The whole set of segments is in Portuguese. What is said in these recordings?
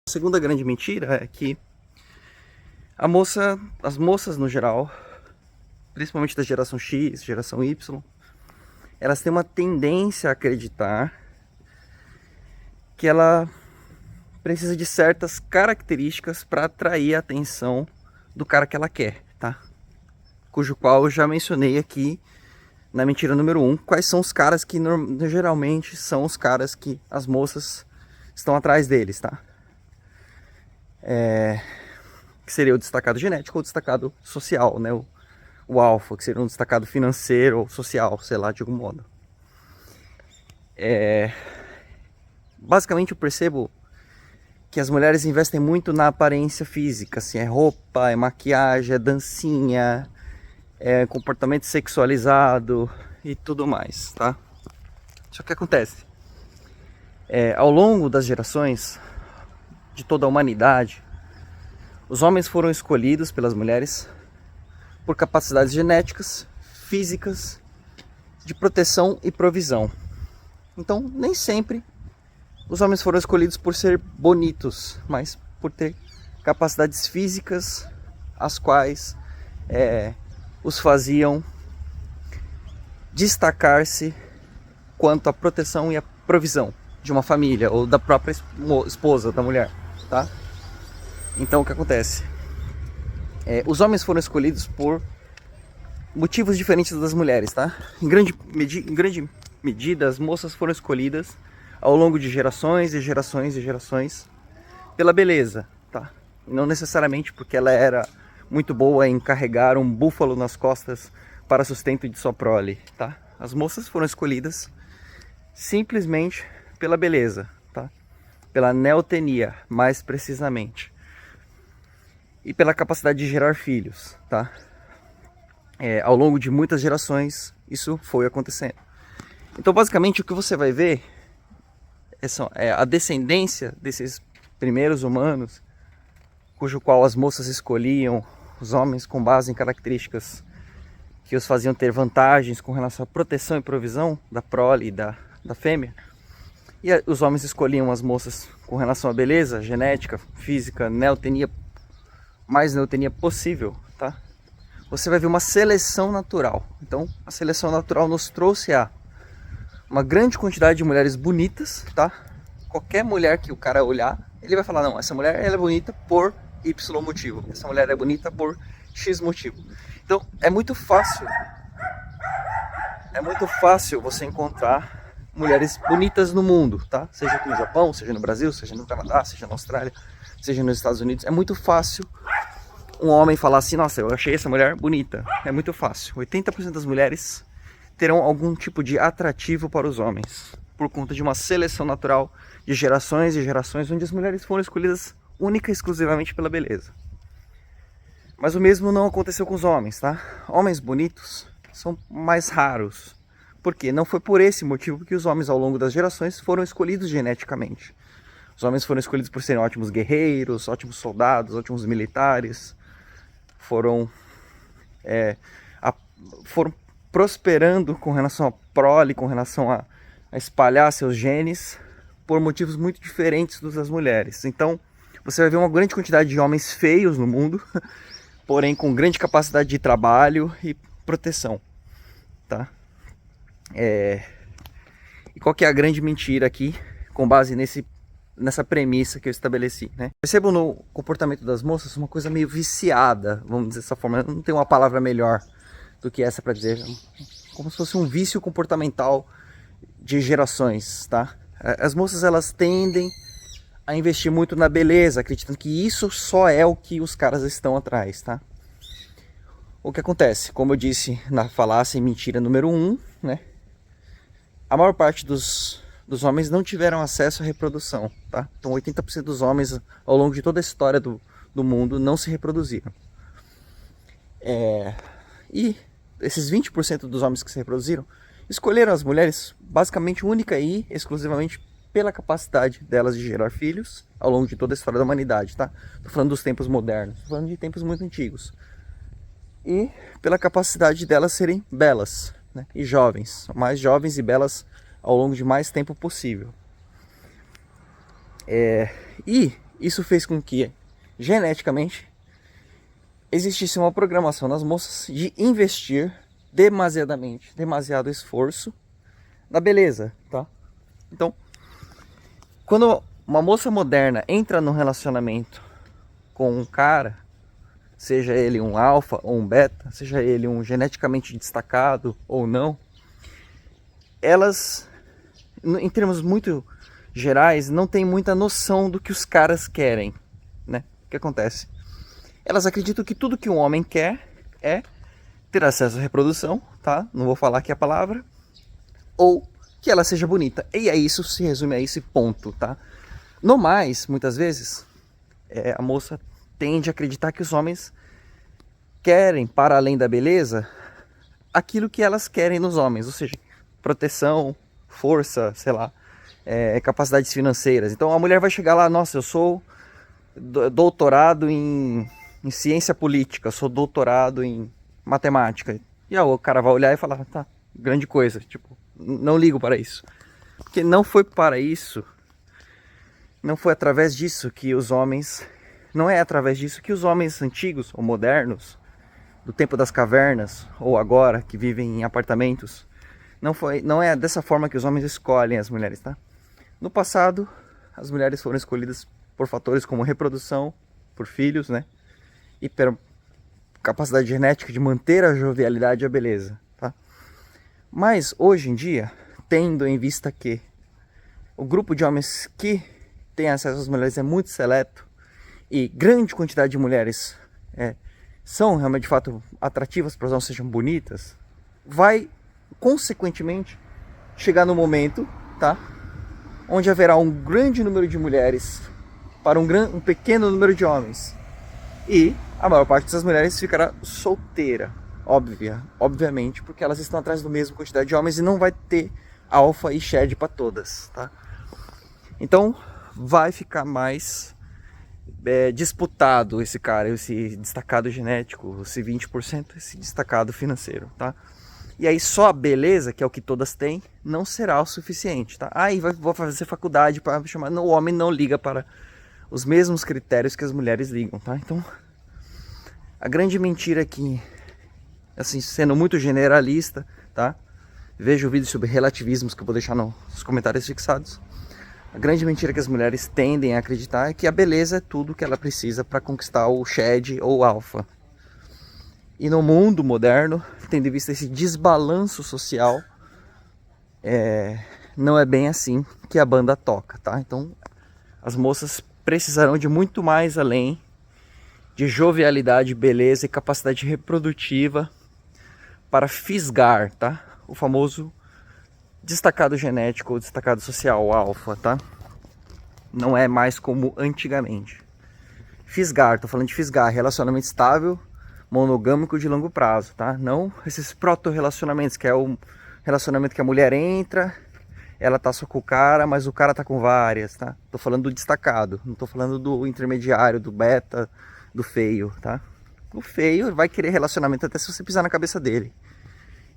A segunda grande mentira é que as moças no geral, principalmente da geração X, geração Y, elas têm uma tendência a acreditar que ela precisa de certas características para atrair a atenção do cara que ela quer, tá? Cujo qual eu já mencionei aqui na mentira número 1, quais são os caras que geralmente são os caras que as moças estão atrás deles, tá? Que seria o destacado genético ou o destacado social, né? O alfa, que seria um destacado financeiro ou social, sei lá, de algum modo. Basicamente eu percebo que as mulheres investem muito na aparência física, assim, é roupa, é maquiagem, é dancinha, é comportamento sexualizado e tudo mais, tá? Só que acontece, ao longo das gerações de toda a humanidade, os homens foram escolhidos pelas mulheres por capacidades genéticas, físicas, de proteção e provisão. Então, nem sempre os homens foram escolhidos por ser bonitos, mas por ter capacidades físicas as quais os faziam destacar-se quanto à proteção e à provisão de uma família ou da própria esposa da mulher, tá? Então o que acontece? Os homens foram escolhidos por motivos diferentes das mulheres, tá? Em grande medida, as moças foram escolhidas ao longo de gerações e gerações e gerações pela beleza, tá? E não necessariamente porque ela era muito boa em carregar um búfalo nas costas para sustento de sua prole, tá? As moças foram escolhidas simplesmente pela beleza, tá? Pela neotenia, mais precisamente. E pela capacidade de gerar filhos, tá? Ao longo de muitas gerações, isso foi acontecendo. Então, basicamente, o que você vai ver é a descendência desses primeiros humanos, cujo qual as moças escolhiam os homens com base em características que os faziam ter vantagens com relação à proteção e provisão da prole e da fêmea. E os homens escolhiam as moças com relação à beleza, genética, física, neotenia, mais neotenia possível, tá? Você vai ver uma seleção natural. Então, a seleção natural nos trouxe uma grande quantidade de mulheres bonitas, tá? Qualquer mulher que o cara olhar, ele vai falar, não, essa mulher ela é bonita por Y motivo, essa mulher é bonita por X motivo. Então, é muito fácil você encontrar mulheres bonitas no mundo, tá? Seja aqui no Japão, seja no Brasil, seja no Canadá, seja na Austrália, seja nos Estados Unidos. É muito fácil um homem falar assim, nossa, eu achei essa mulher bonita. É muito fácil. 80% das mulheres terão algum tipo de atrativo para os homens, por conta de uma seleção natural de gerações e gerações, onde as mulheres foram escolhidas única e exclusivamente pela beleza. Mas o mesmo não aconteceu com os homens, tá? Homens bonitos são mais raros. Por quê? Não foi por esse motivo que os homens ao longo das gerações foram escolhidos geneticamente. Os homens foram escolhidos por serem ótimos guerreiros, ótimos soldados, ótimos militares. Foram prosperando com relação à prole, com relação a espalhar seus genes, por motivos muito diferentes dos das mulheres. Então, você vai ver uma grande quantidade de homens feios no mundo, porém com grande capacidade de trabalho e proteção, tá? E qual que é a grande mentira aqui, com base nessa premissa que eu estabeleci, né? Percebam no comportamento das moças uma coisa meio viciada, vamos dizer dessa forma. Não tem uma palavra melhor do que essa para dizer, como se fosse um vício comportamental de gerações, tá? As moças, elas tendem a investir muito na beleza, acreditando que isso só é o que os caras estão atrás, tá? O que acontece, como eu disse na falácia e mentira número 1, né? A maior parte dos homens não tiveram acesso à reprodução, tá? Então 80% dos homens ao longo de toda a história do mundo não se reproduziram. E esses 20% dos homens que se reproduziram escolheram as mulheres basicamente única e exclusivamente pela capacidade delas de gerar filhos ao longo de toda a história da humanidade, tá? Tô falando dos tempos modernos, tô falando de tempos muito antigos. E pela capacidade delas serem belas, né? E jovens, mais jovens e belas ao longo de mais tempo possível. E isso fez com que, geneticamente, existisse uma programação nas moças de investir demasiado esforço na beleza, tá? Então, quando uma moça moderna entra num relacionamento com um cara, seja ele um alfa ou um beta, seja ele um geneticamente destacado ou não, elas, em termos muito gerais, não têm muita noção do que os caras querem, né? O que acontece? Elas acreditam que tudo que um homem quer é ter acesso à reprodução, tá? Não vou falar aqui a palavra. Ou que ela seja bonita. E é isso, se resume a esse ponto, tá? No mais, muitas vezes, a moça tende a acreditar que os homens querem, para além da beleza, aquilo que elas querem nos homens. Ou seja, proteção, força, sei lá, capacidades financeiras. Então a mulher vai chegar lá, nossa, eu sou doutorado em ciência política, sou doutorado em matemática. E aí o cara vai olhar e falar, tá, grande coisa, tipo, não ligo para isso. Porque não foi para isso, não foi através disso que os homens, não é através disso que os homens antigos ou modernos, do tempo das cavernas, ou agora, que vivem em apartamentos, não é dessa forma que os homens escolhem as mulheres, tá? No passado, as mulheres foram escolhidas por fatores como reprodução, por filhos, né? E pela capacidade genética de manter a jovialidade e a beleza, tá? Mas hoje em dia, tendo em vista que o grupo de homens que tem acesso às mulheres é muito seleto e grande quantidade de mulheres são realmente de fato atrativas para os homens, sejam bonitas, vai consequentemente chegar no momento, tá? Onde haverá um grande número de mulheres para um pequeno número de homens. E a maior parte dessas mulheres ficará solteira, obviamente, porque elas estão atrás do mesmo quantidade de homens e não vai ter alfa e shed para todas, tá? Então vai ficar mais disputado esse cara, esse destacado genético, esse 20%, esse destacado financeiro, tá? E aí só a beleza, que é o que todas têm, não será o suficiente, tá? Aí vou fazer faculdade para chamar... Não, o homem não liga para os mesmos critérios que as mulheres ligam, tá? Então, a grande mentira aqui, assim, sendo muito generalista, tá? Veja o vídeo sobre relativismos que eu vou deixar nos comentários fixados. A grande mentira que as mulheres tendem a acreditar é que a beleza é tudo que ela precisa para conquistar o shed ou o alfa. E no mundo moderno, tendo em vista esse desbalanço social, não é bem assim que a banda toca, tá? Então, as moças precisarão de muito mais além de jovialidade, beleza e capacidade reprodutiva para fisgar, tá? O famoso destacado genético ou destacado social, o alfa, tá? Não é mais como antigamente. Fisgar, tô falando de fisgar, relacionamento estável, monogâmico de longo prazo, tá? Não esses proto-relacionamentos, que é o relacionamento que a mulher entra, ela tá só com o cara, mas o cara tá com várias, tá? Tô falando do destacado, não tô falando do intermediário, do beta, do feio, tá? O feio vai querer relacionamento até se você pisar na cabeça dele.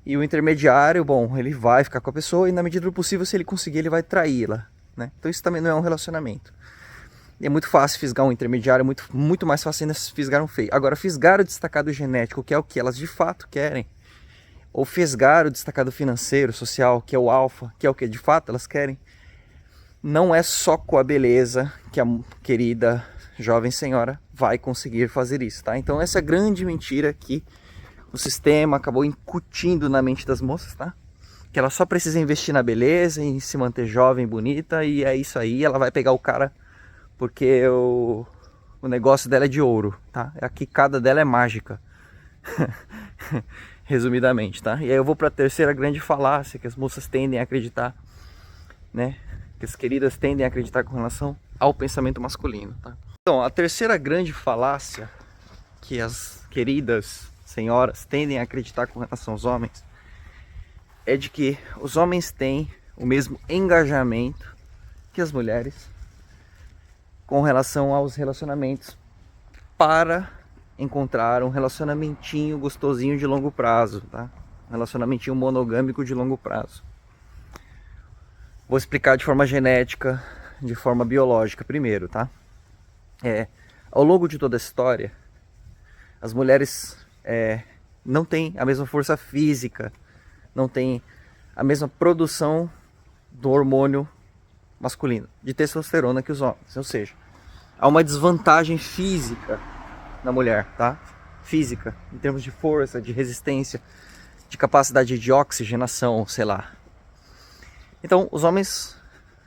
E o intermediário, bom, ele vai ficar com a pessoa e na medida do possível, se ele conseguir, ele vai traí-la, né? Então isso também não é um relacionamento. E é muito fácil fisgar um intermediário, muito mais fácil ainda fisgar um feio. Agora, fisgar o destacado genético, que é o que elas de fato querem, ou fisgar o destacado financeiro, social, que é o alfa, que é o que de fato elas querem, não é só com a beleza que a querida jovem senhora vai conseguir fazer isso, tá? Então essa é a grande mentira que o sistema acabou incutindo na mente das moças, tá? Que ela só precisa investir na beleza, em se manter jovem, bonita, e é isso aí, ela vai pegar o cara porque o negócio dela é de ouro, tá? A quicada dela é mágica. Resumidamente, tá? E aí eu vou para a terceira grande falácia que as moças tendem a acreditar, né? Que as queridas tendem a acreditar com relação ao pensamento masculino, tá? Então, a terceira grande falácia que as queridas senhoras tendem a acreditar com relação aos homens é de que os homens têm o mesmo engajamento que as mulheres com relação aos relacionamentos para encontrar um relacionamentinho gostosinho de longo prazo, tá? Um relacionamentinho monogâmico de longo prazo. Vou explicar de forma genética, de forma biológica primeiro, tá? Ao longo de toda a história, as mulheres não têm a mesma força física, não têm a mesma produção do hormônio masculino, de testosterona, que os homens. Ou seja, há uma desvantagem física na mulher, tá? Física, em termos de força, de resistência, de capacidade de oxigenação, sei lá. Então, os homens,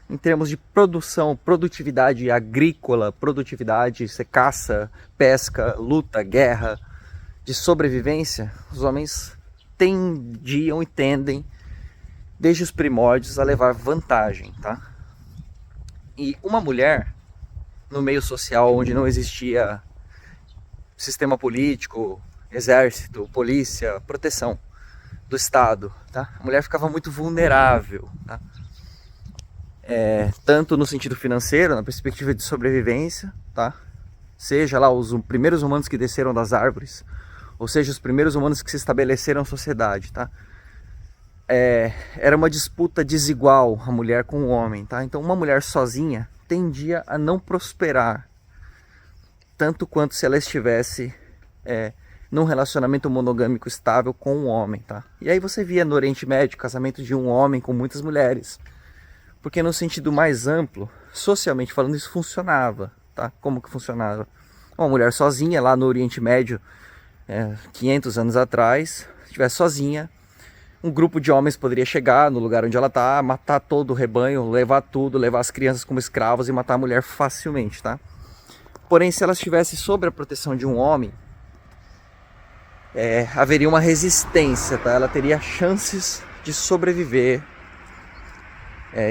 em termos de produção, produtividade agrícola, produtividade, você caça, pesca, luta, guerra, de sobrevivência, os homens tendiam e tendem, desde os primórdios, a levar vantagem, tá? E uma mulher, no meio social onde não existia sistema político, exército, polícia, proteção do Estado, tá? A mulher ficava muito vulnerável, tá? Tanto no sentido financeiro, na perspectiva de sobrevivência, tá? Seja lá os primeiros humanos que desceram das árvores, ou seja, os primeiros humanos que se estabeleceram na sociedade, tá? Era uma disputa desigual a mulher com o homem, tá? Então uma mulher sozinha tendia a não prosperar tanto quanto se ela estivesse num relacionamento monogâmico estável com um homem, tá? E aí você via no Oriente Médio casamento de um homem com muitas mulheres, porque no sentido mais amplo, socialmente falando, isso funcionava, tá? Como que funcionava? Uma mulher sozinha lá no Oriente Médio, 500 anos atrás, se estivesse sozinha, um grupo de homens poderia chegar no lugar onde ela está, matar todo o rebanho, levar tudo, levar as crianças como escravos e matar a mulher facilmente, tá? Porém, se ela estivesse sob a proteção de um homem, haveria uma resistência, tá? Ela teria chances de sobreviver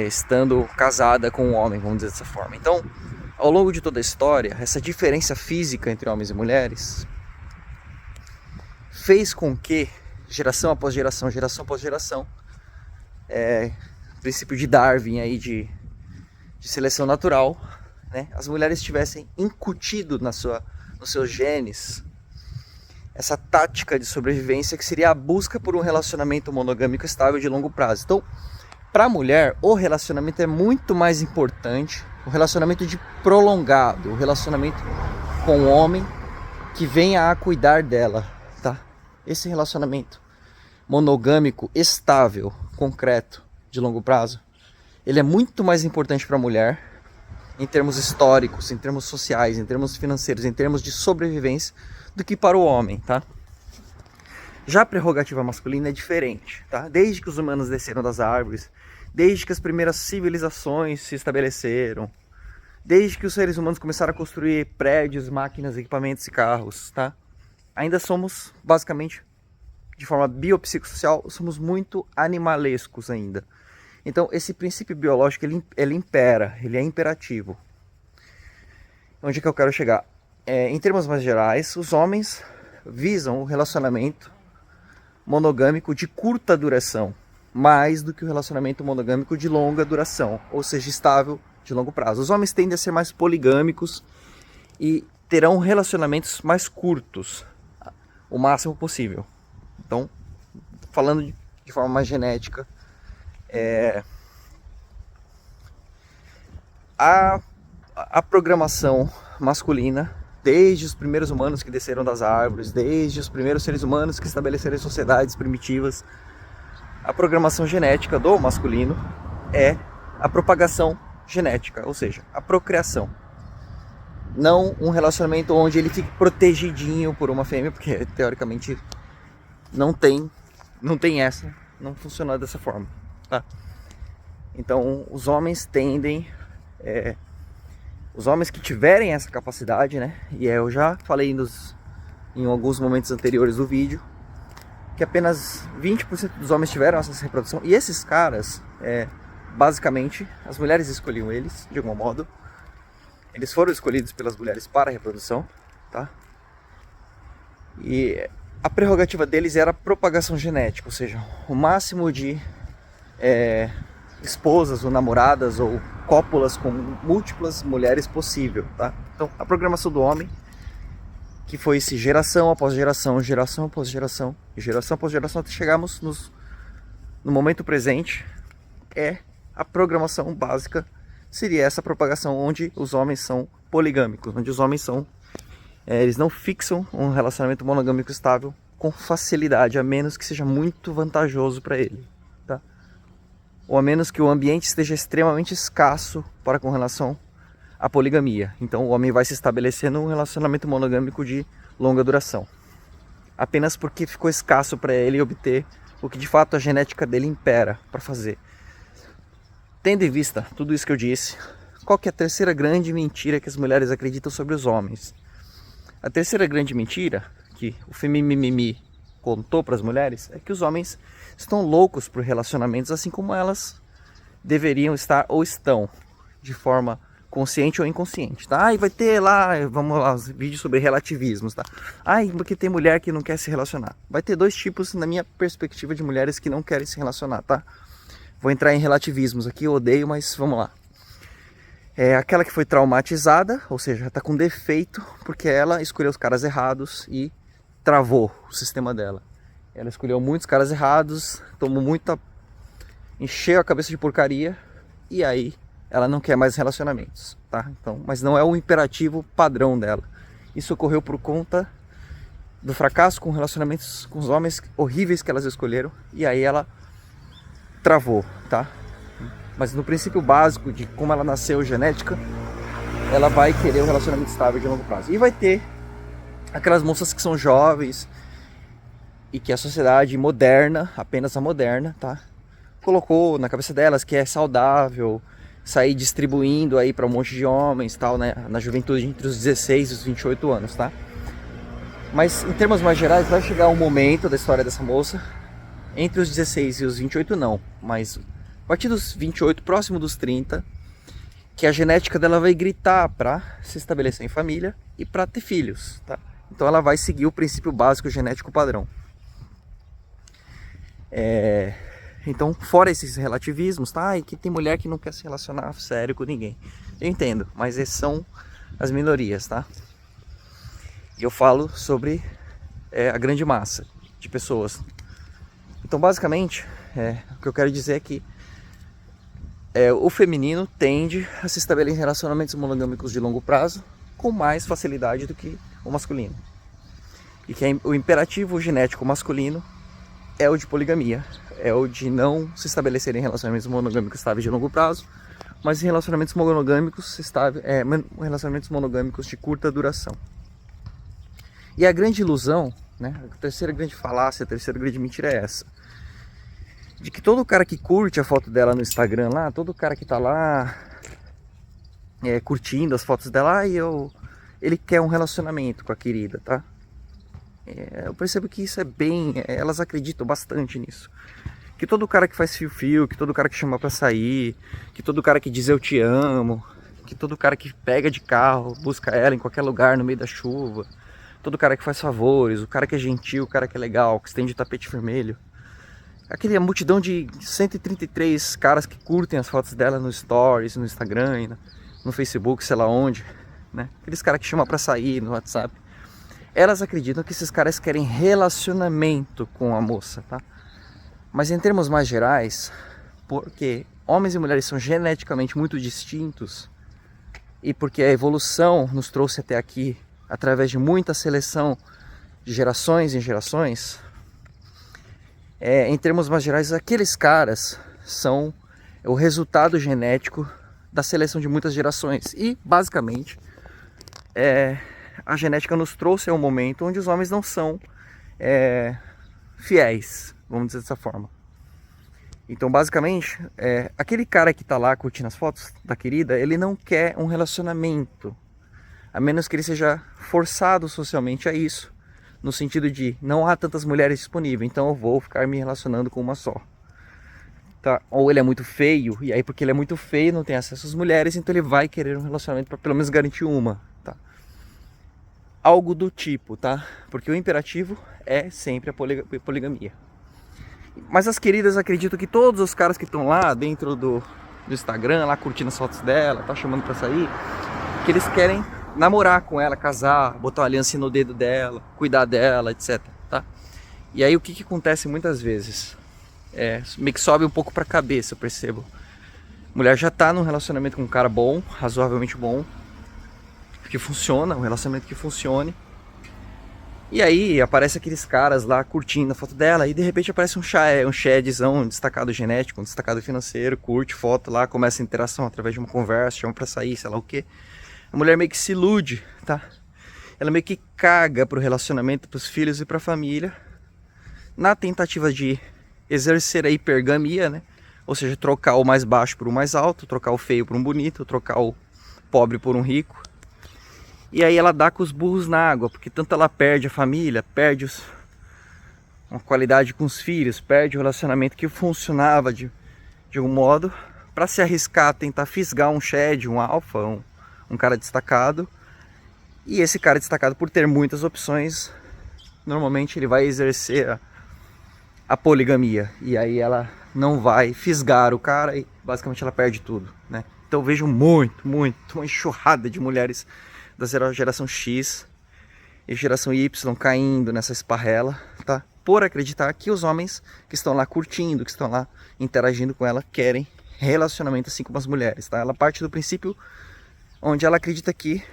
estando casada com um homem, vamos dizer dessa forma. Então, ao longo de toda a história, essa diferença física entre homens e mulheres fez com que geração após geração, princípio de Darwin aí de seleção natural, né, as mulheres tivessem incutido nos seus genes essa tática de sobrevivência que seria a busca por um relacionamento monogâmico estável de longo prazo. Então, para a mulher, o relacionamento é muito mais importante, o relacionamento de prolongado, o relacionamento com o homem que venha a cuidar dela, tá? Esse relacionamento monogâmico, estável, concreto, de longo prazo, ele é muito mais importante para a mulher em termos históricos, em termos sociais, em termos financeiros, em termos de sobrevivência, do que para o homem, tá? Já a prerrogativa masculina é diferente, tá? Desde que os humanos desceram das árvores, desde que as primeiras civilizações se estabeleceram, desde que os seres humanos começaram a construir prédios, máquinas, equipamentos e carros, tá? Ainda somos, basicamente, de forma biopsicossocial, somos muito animalescos ainda. Então, esse princípio biológico, ele impera, ele é imperativo. Onde é que eu quero chegar? Em termos mais gerais, os homens visam o relacionamento monogâmico de curta duração, mais do que o relacionamento monogâmico de longa duração, ou seja, estável de longo prazo. Os homens tendem a ser mais poligâmicos e terão relacionamentos mais curtos, o máximo possível. Então, falando de forma mais genética, a programação masculina, desde os primeiros humanos que desceram das árvores, desde os primeiros seres humanos que estabeleceram sociedades primitivas, a programação genética do masculino é a propagação genética, ou seja, a procriação. Não um relacionamento onde ele fique protegidinho por uma fêmea, porque teoricamente não funciona dessa forma, tá? Então os homens tendem, os homens que tiverem essa capacidade, né? E eu já falei em alguns momentos anteriores do vídeo, que apenas 20% dos homens tiveram essa reprodução. E esses caras, basicamente, as mulheres escolhiam eles, de algum modo. Eles foram escolhidos pelas mulheres para a reprodução, tá? E a prerrogativa deles era a propagação genética, ou seja, o máximo de esposas ou namoradas ou cópulas com múltiplas mulheres possível, tá? Então, a programação do homem, que foi esse geração após geração, geração após geração, e geração após geração, até chegarmos no momento presente, é a programação básica seria essa propagação onde os homens são poligâmicos, onde os homens são, eles não fixam um relacionamento monogâmico estável com facilidade, a menos que seja muito vantajoso para ele, tá? Ou a menos que o ambiente esteja extremamente escasso para com relação à poligamia. Então o homem vai se estabelecer num relacionamento monogâmico de longa duração, apenas porque ficou escasso para ele obter o que de fato a genética dele impera para fazer. Tendo em vista tudo isso que eu disse, qual que é a terceira grande mentira que as mulheres acreditam sobre os homens? A terceira grande mentira que o Femimimi contou para as mulheres é que os homens estão loucos por relacionamentos, assim como elas deveriam estar ou estão, de forma consciente ou inconsciente, tá? E vai ter lá, vamos lá, os vídeos sobre relativismos, tá? Porque tem mulher que não quer se relacionar. Vai ter dois tipos, na minha perspectiva, de mulheres que não querem se relacionar, tá? Vou entrar em relativismos aqui, eu odeio, mas vamos lá. É aquela que foi traumatizada, ou seja, está com defeito, porque ela escolheu os caras errados e travou o sistema dela. Ela escolheu muitos caras errados, encheu a cabeça de porcaria, e aí ela não quer mais relacionamentos, tá? Então, mas não é o imperativo padrão dela. Isso ocorreu por conta do fracasso com relacionamentos com os homens horríveis que elas escolheram, e aí ela travou, tá? Mas no princípio básico de como ela nasceu genética, ela vai querer um relacionamento estável de longo prazo. E vai ter aquelas moças que são jovens e que a sociedade moderna, apenas a moderna, tá? Colocou na cabeça delas que é saudável sair distribuindo aí para um monte de homens, tal, né? Na juventude entre os 16 e os 28 anos, tá? Mas em termos mais gerais, vai chegar um momento da história dessa moça, entre os 16 e os 28 não, mas a partir dos 28, próximo dos 30, que a genética dela vai gritar para se estabelecer em família e para ter filhos, tá? Então ela vai seguir o princípio básico genético padrão. Então, fora esses relativismos, tá? E que tem mulher que não quer se relacionar sério com ninguém. Eu entendo, mas esses são as minorias, tá? E eu falo sobre a grande massa de pessoas. Então, basicamente, o que eu quero dizer é que o feminino tende a se estabelecer em relacionamentos monogâmicos de longo prazo com mais facilidade do que o masculino. E que o imperativo genético masculino é o de poligamia, é o de não se estabelecer em relacionamentos monogâmicos estáveis de longo prazo, mas em relacionamentos monogâmicos relacionamentos monogâmicos de curta duração. E a grande ilusão, né, a terceira grande falácia, a terceira grande mentira é essa: de que todo cara que curte a foto dela no Instagram lá, todo cara que tá lá curtindo as fotos dela, ele quer um relacionamento com a querida, tá? Eu percebo que isso elas acreditam bastante nisso. Que todo cara que faz fio-fio, que todo cara que chama pra sair, que todo cara que diz eu te amo, que todo cara que pega de carro, busca ela em qualquer lugar no meio da chuva, todo cara que faz favores, o cara que é gentil, o cara que é legal, que estende tapete vermelho. Aquela multidão de 133 caras que curtem as fotos dela no Stories, no Instagram, no Facebook, sei lá onde, né? Aqueles caras que chamam pra sair no WhatsApp. Elas acreditam que esses caras querem relacionamento com a moça, tá? Mas em termos mais gerais, porque homens e mulheres são geneticamente muito distintos e porque a evolução nos trouxe até aqui através de muita seleção de gerações em gerações, em termos mais gerais, aqueles caras são o resultado genético da seleção de muitas gerações. E, basicamente, a genética nos trouxe a um momento onde os homens não são fiéis, vamos dizer dessa forma. Então, basicamente, aquele cara que tá lá curtindo as fotos da querida, ele não quer um relacionamento, a menos que ele seja forçado socialmente a isso, no sentido de não há tantas mulheres disponíveis, então eu vou ficar me relacionando com uma só. Tá? Ou ele é muito feio, e aí porque ele é muito feio, não tem acesso às mulheres, então ele vai querer um relacionamento para pelo menos garantir uma. Tá? Algo do tipo, tá? Porque o imperativo é sempre a poligamia. Mas as queridas acreditam que todos os caras que estão lá dentro do Instagram, lá curtindo as fotos dela, tá chamando pra sair, que eles querem namorar com ela, casar, botar uma aliança no dedo dela, cuidar dela, etc, tá? E aí o que acontece muitas vezes? Meio que sobe um pouco pra cabeça, eu percebo. mulher já tá num relacionamento com um cara bom, razoavelmente bom, que funciona, um relacionamento que funcione. E aí aparece aqueles caras lá curtindo a foto dela, e de repente aparece um chadzão, um destacado genético, um destacado financeiro, curte foto lá, começa a interação através de uma conversa, chama pra sair, sei lá o que. A mulher meio que se ilude, tá? Ela meio que caga pro relacionamento, pros filhos e pra família, na tentativa de exercer a hipergamia, né? Ou seja, trocar o mais baixo por um mais alto, trocar o feio por um bonito, trocar o pobre por um rico. E aí ela dá com os burros na água, porque tanto ela perde a família, perde uma qualidade com os filhos, perde o relacionamento que funcionava de algum modo, para se arriscar a tentar fisgar um Chad, um alfa, um cara destacado. E esse cara destacado, por ter muitas opções, normalmente ele vai exercer a poligamia. E aí ela não vai fisgar o cara e basicamente ela perde tudo, né? Então eu vejo uma enxurrada de mulheres da geração X e geração Y caindo nessa esparrela, tá? Por acreditar que os homens que estão lá curtindo, que estão lá interagindo com ela, querem relacionamento assim como as mulheres, tá? Ela parte do princípio onde ela acredita que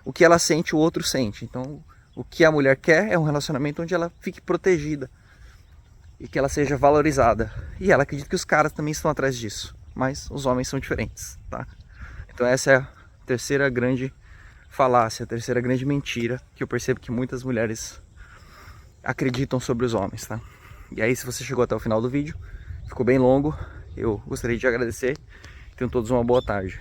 o que ela sente, o outro sente. Então, o que a mulher quer é um relacionamento onde ela fique protegida e que ela seja valorizada. E ela acredita que os caras também estão atrás disso, mas os homens são diferentes, tá? Então essa é a terceira grande falácia, a terceira grande mentira que eu percebo que muitas mulheres acreditam sobre os homens, tá? E aí, se você chegou até o final do vídeo, ficou bem longo, eu gostaria de agradecer. Tenham todos uma boa tarde.